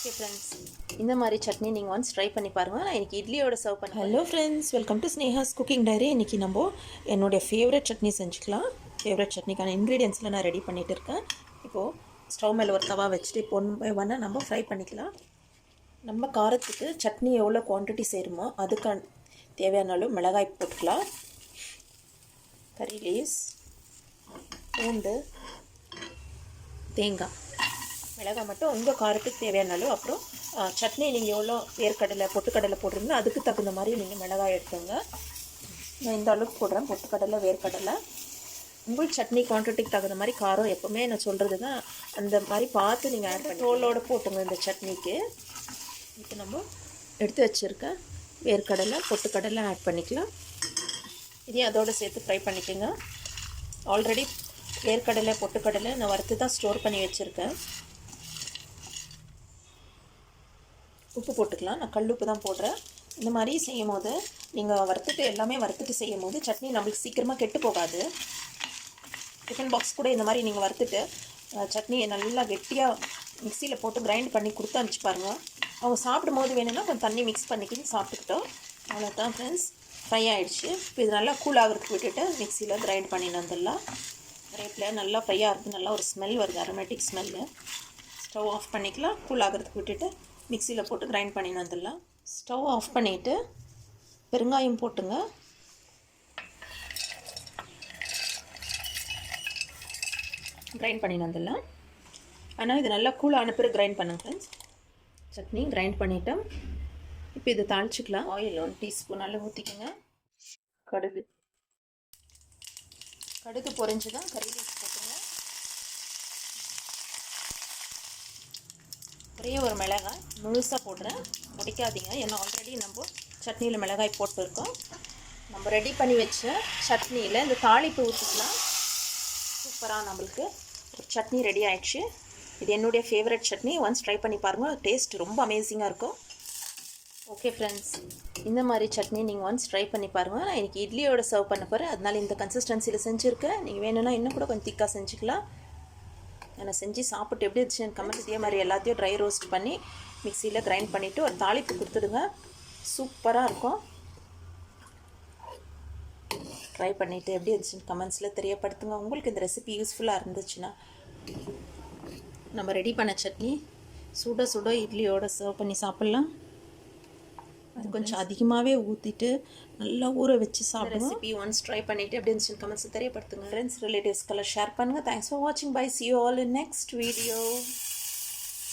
Okay friends, இந்த மாதிரி சட்னி நீங்கள் ஒன்ஸ் ட்ரை பண்ணி பாருங்கள். நான் இன்றைக்கி இட்லியோட சர்வ் பண்ண. Hello friends, welcome to Sneha's cooking diary. இன்றைக்கி நம்ம என்னுடைய ஃபேவரட் சட்னி செஞ்சுக்கலாம். ஃபேவரட் சட்னிக்கான இன்க்ரீடியன்ஸில் நான் ரெடி பண்ணிகிட்டு இருக்கேன். இப்போது ஸ்டவ் மேலே ஒரு தவா வச்சுட்டு இப்போ ஒன் பை ஒன்னாக நம்ம ஃப்ரை பண்ணிக்கலாம். நம்ம காரத்துக்கு சட்னி எவ்வளோ குவான்டிட்டி சேருமோ அதுக்கு தேவையான அளவு மிளகாய் போட்டுக்கலாம். கறி லீவ்ஸ், பூண்டு, தேங்காய், மிளகாய் மட்டும் உங்கள் காரத்துக்கு தேவையான அளவு. அப்புறம் சட்னி நீங்கள் எவ்வளோ வேர்க்கடலை பொட்டுக்கடலை போடுறீங்களோ அதுக்கு தகுந்த மாதிரி நீங்கள் மிளகாய் எடுத்துங்க. நான் இந்த அளவுக்கு போடுறேன், பொட்டுக்கடலை வேர்க்கடலை. உங்கள் சட்னி குவான்டிட்டிக்கு தகுந்த மாதிரி காரம் எப்போவுமே நான் சொல்கிறது தான், அந்த மாதிரி பார்த்து நீங்கள் ஆட் பண்ணி தோலோடு போட்டுங்க இந்த சட்னிக்கு. இப்போ நம்ம எடுத்து வச்சுருக்கேன் வேர்க்கடலை பொட்டுக்கடலை ஆட் பண்ணிக்கலாம். இதையும் அதோடு சேர்த்து ஃப்ரை பண்ணிக்கோங்க. ஆல்ரெடி வேர்க்கடலை பொட்டுக்கடலை நான் வறுத்து தான் ஸ்டோர் பண்ணி வச்சுருக்கேன். உப்பு போட்டுக்கலாம். நான் கல் உப்பு தான் போடுறேன். இந்த மாதிரி செய்யும் போது நீங்கள் எல்லாமே வறுத்துட்டு செய்யும் போது சட்னி நம்மளுக்கு சீக்கிரமாக கெட்டு போகாது. டிஃபன் பாக்ஸ் கூட இந்த மாதிரி நீங்கள் வறுத்துட்டு சட்னியை நல்லா கெட்டியாக மிக்சியில் போட்டு கிரைண்ட் பண்ணி கொடுத்து அனுப்பிச்சு பாருங்கள். அவங்க சாப்பிடும் போது வேணும்னா கொஞ்சம் தண்ணி மிக்ஸ் பண்ணிக்கிட்டு சாப்பிட்டுக்கிட்டோம். அவ்வளோதான் ஃப்ரெண்ட்ஸ், ஃப்ரை ஆகிடுச்சு. இப்போ இது நல்லா கூல் ஆகிறதுக்கு விட்டுட்டு மிக்சியில் கிரைண்ட் பண்ணின்னு வந்துடலாம். கருவேப்பிலை நல்லா ஃப்ரையாக இருக்குது, நல்லா ஒரு ஸ்மெல் வருது, அரோமேட்டிக் ஸ்மெல்லு. ஸ்டவ் ஆஃப் பண்ணிக்கலாம். கூல் ஆகிறதுக்கு விட்டுட்டு மிக்சியில் போட்டு கிரைண்ட் பண்ணி வந்துடலாம். ஸ்டவ் ஆஃப் பண்ணிவிட்டு பெருங்காயம் போட்டுங்க. கிரைண்ட் பண்ணி வந்துடலாம். ஆனால் இது நல்லா கூலான பிறகு கிரைண்ட் பண்ணுங்க ஃப்ரெண்ட்ஸ். சட்னி கிரைண்ட் பண்ணிவிட்டோம். இப்போ இதை தாளிச்சிக்கலாம். ஆயில் 1 டீஸ்பூன் அளவு ஊற்றிக்கோங்க. கடுகு பொரிஞ்சு தான் கறி லீவ்ஸ் போட்டுங்க. ஒரே ஒரு மிளகாய் முழுசாக போடுறேன், முடிக்காதீங்க. ஏன்னா ஆல்ரெடி நம்ம சட்னியில் மிளகாய் போட்டுருக்கோம். நம்ம ரெடி பண்ணி வச்ச சட்னியில் இந்த தாளிப்பு ஊற்றிக்கலாம். சூப்பராக நம்மளுக்கு ஒரு சட்னி ரெடி ஆயிடுச்சு. இது என்னுடைய ஃபேவரட் சட்னி. ஒன்ஸ் ட்ரை பண்ணி பாருங்கள், டேஸ்ட் ரொம்ப அமேசிங்காக இருக்கும். ஓகே ஃப்ரெண்ட்ஸ், இந்த மாதிரி சட்னி நீங்கள் ஒன்ஸ் ட்ரை பண்ணி பாருங்கள். நான் இன்றைக்கி இட்லியோட சர்வ் பண்ண போகிறேன், அதனால் இந்த கன்சிஸ்டன்சியில் செஞ்சுருக்கேன். நீங்கள் வேணும்னா இன்னும் கூட கொஞ்சம் திக்காக செஞ்சுக்கலாம். நான் செஞ்சு சாப்பிட்டு எப்படி இருந்துச்சுன்னு கமெண்ட். இதே மாதிரி எல்லாத்தையும் ட்ரை ரோஸ்ட் பண்ணி மிக்சியில் கிரைண்ட் பண்ணிவிட்டு ஒரு தாளிப்பு கொடுத்துடுங்க. சூப்பராக இருக்கும். ட்ரை பண்ணிவிட்டு எப்படி இருந்துச்சுன்னு கமெண்ட்ஸில் தெரியப்படுத்துங்க. உங்களுக்கு இந்த ரெசிபி யூஸ்ஃபுல்லாக இருந்துச்சுன்னா. நம்ம ரெடி பண்ண சட்னி சுட சுட இட்லியோடு சர்வ் பண்ணி சாப்பிட்லாம். அது கொஞ்சம் அதிகமாகவே ஊற்றிட்டு நல்லா ஊற வச்சு சாப்பிடுங்க. ரெசிபி ஒன்ஸ் ட்ரை பண்ணிவிட்டு எப்படி இருந்துச்சுன்னு கமெண்ட்ஸ் தெரியப்படுத்துங்க. ஃப்ரெண்ட்ஸ் ரிலேட்டிவ்ஸ்க்கெல்லாம் ஷேர் பண்ணுங்கள். தேங்க்ஸ் ஃபார் வாட்சிங். By. See you all in next video.